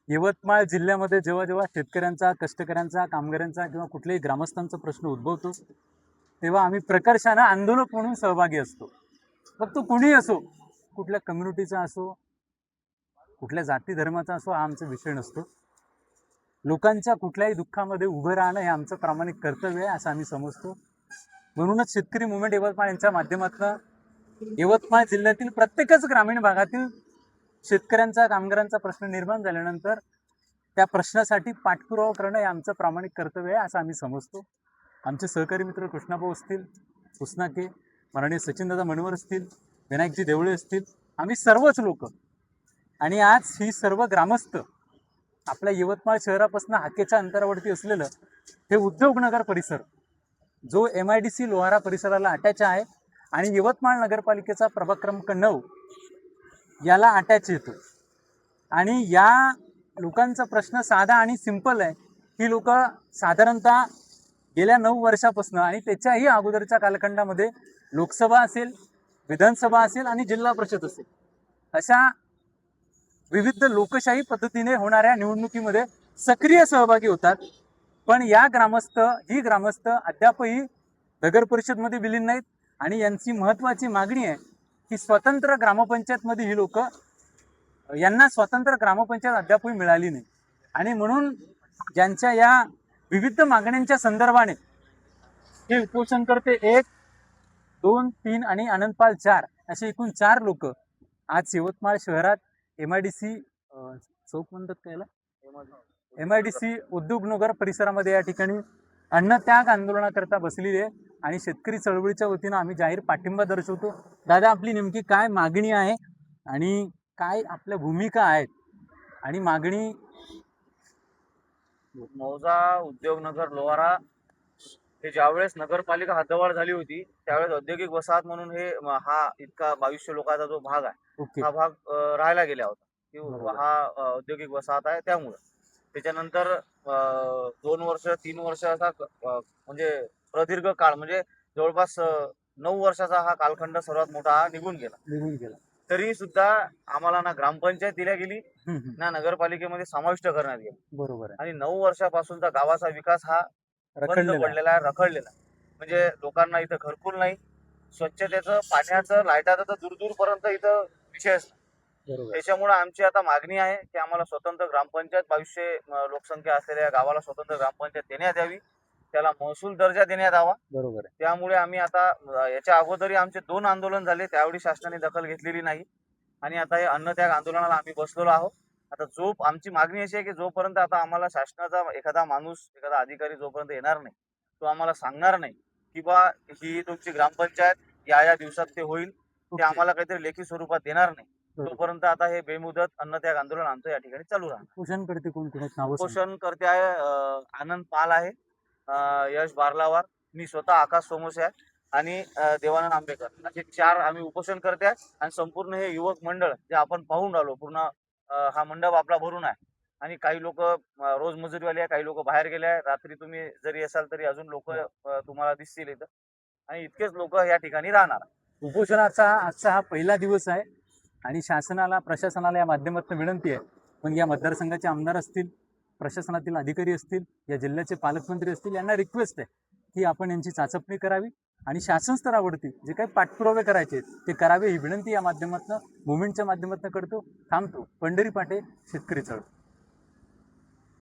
यवतमाळ जिल्ह्यामध्ये जेव्हा जेव्हा शेतकऱ्यांचा, कष्टकऱ्यांचा, कामगारांचा किंवा कुठल्याही ग्रामस्थांचा प्रश्न उद्भवतो, तेव्हा आम्ही प्रकर्षानं आंदोलक म्हणून सहभागी असतो. मग तो कुणीही असो, कुठल्या कम्युनिटीचा असो, कुठल्या जाती धर्माचा असो, हा आमचा विषय नसतो. लोकांच्या कुठल्याही दुःखामध्ये उभं राहणं हे आमचं प्रामाणिक कर्तव्य आहे असं आम्ही समजतो. म्हणूनच शेतकरी मुवमेंट यवतमाळ यांच्या माध्यमातून यवतमाळ जिल्ह्यातील प्रत्येकच ग्रामीण भागातील शेतकऱ्यांचा, कामगारांचा प्रश्न निर्माण झाल्यानंतर त्या प्रश्नासाठी पाठपुरावा करणं हे आमचं प्रामाणिक कर्तव्य आहे असं आम्ही समजतो. आमचे सहकारी मित्र कृष्णाभाऊ असतील, हुस्नाके, माननीय सचिनदादा मनवर असतील, विनायकजी देवळे असतील, आम्ही सर्वच लोक आणि आज ही सर्व ग्रामस्थ आपल्या यवतमाळ शहरापासून हाकेच्या अंतरावरती असलेलं हे उद्योगनगर परिसर जो MIDC लोहारा परिसराला अटॅच आहे आणि यवतमाळ नगरपालिकेचा प्रभाग क्रमांक 9 याला अटॅच येतो. आणि या लोकांचा प्रश्न साधा आणि सिंपल आहे. ही लोक साधारणतः गेल्या 9 वर्षापासून आणि त्याच्याही अगोदरच्या कालखंडामध्ये लोकसभा असेल, विधानसभा असेल आणि जिल्हा परिषद असेल अशा विविध लोकशाही पद्धतीने होणाऱ्या निवडणुकीमध्ये सक्रिय सहभागी होतात. पण ही ग्रामस्थ अद्यापही नगर परिषदमध्ये विलीन नाहीत आणि यांची महत्त्वाची मागणी आहे की स्वतंत्र ग्रामपंचायतमध्ये ही लोक यांना स्वतंत्र ग्रामपंचायत अद्यापही मिळाली नाही. आणि म्हणून ज्यांच्या या विविध मागण्यांच्या संदर्भाने हे उपोषण करते 1, 2, 3 आणि आनंदपाल 4 असे एकूण 4 लोक आज यवतमाळ शहरात MIDC चौक म्हणतात त्याला MIDC उद्योगनगर परिसरामध्ये या ठिकाणी अन्नत्याग आंदोलनाकरता बसलेली आहे आणि शेतकरी चळवळीच्या वतीनं आम्ही जाहीर पाठिंबा दर्शवतो. दादा, आपली नेमकी काय मागणी आहे आणि काय आपल्या भूमिका आहेत आणि मागणी? मौजा उद्योगनगर लोहारा हे ज्यावेळेस नगरपालिका हद्दवाढ झाली होती त्यावेळेस औद्योगिक वसाहत म्हणून हा इतका 2200 लोकांचा जो भाग आहे हा भाग राहायला गेला होता की हा औद्योगिक वसाहत आहे. त्यामुळे त्याच्यानंतर 2 वर्ष 3 वर्ष असा म्हणजे प्रदीर्घ काळ म्हणजे जवळपास 9 वर्षाचा हा कालखंड सर्वात मोठा निघून गेला. तरी सुद्धा आम्हाला ना ग्रामपंचायत दिल्या गेली ना नगरपालिकेमध्ये समाविष्ट करण्यात गेली. बरोबर आहे. आणि 9 वर्षापासूनचा गावाचा विकास हा बंद पडलेला आहे, रखडलेला. म्हणजे लोकांना इथं घरकुल नाही, स्वच्छतेचं, पाण्याचं, लाईटाचं तर दूरपर्यंत इथं विषयच नाही. त्याच्यामुळे आमची आता मागणी आहे की आम्हाला स्वतंत्र ग्रामपंचायत 2200 लोकसंख्या असलेल्या गावाला स्वतंत्र ग्रामपंचायत देण्यात यावी, त्याला महसूल दर्जा देण्यात यावा. बरोबर आहे. त्यामुळे आम्ही आता याच्या अगोदरही आमचे 2 आंदोलन झाले, त्यावेळी शासनाने दखल घेतलेली नाही आणि आता हे अन्नत्याग आंदोलनाला आम्ही बसलेलो आहोत. आता आमची मागणी अशी आहे की जोपर्यंत आता आम्हाला शासनाचा एखादा माणूस, एखादा अधिकारी जोपर्यंत येणार नाही, तो आम्हाला सांगणार नाही की बा ही तुमची ग्रामपंचायत या दिवसात ते होईल, ते आम्हाला काहीतरी लेखी स्वरूपात देणार नाही, तोपर्यंत आता हे बेमुदत अन्नत्याग आंदोलन आमचं या ठिकाणी चालू राहणार. उपोषणकर्ते कोण कोण? उपोषणकर्ते आहे आनंद पाल आहे, यश बारलावार, मी स्वतः आकाश सोमोसे आहे आणि देवानंद आंबेकर असे 4 आम्ही उपोषण करते आहे. आणि संपूर्ण हे युवक मंडळ जे आपण पाहून राहिलो, पूर्ण हा मंडप आपला भरून आहे आणि काही लोक रोज मजुरीवाले आहे, काही लोक बाहेर गेले आहे. रात्री तुम्ही जरी असाल तरी अजून लोक तुम्हाला दिसतील इथं आणि इतकेच लोक या ठिकाणी राहणार. उपोषणाचा आजचा हा पहिला दिवस आहे आणि शासनाला, प्रशासनाला या माध्यमातून विनंती आहे, पण या मतदारसंघाचे आमदार असतील, प्रशासनातील अधिकारी असतील, या जिल्ह्याचे पालकमंत्री असतील, यांना रिक्वेस्ट आहे की आपण यांची चाचपणी करावी आणि शासन स्तरावरती जे काही पाठपुरावे करायचे ते करावे ही विनंती या माध्यमातून, मुवमेंटच्या माध्यमातून करतो. थांबतो. पंढरी पाटे, शेतकरी चळवळ.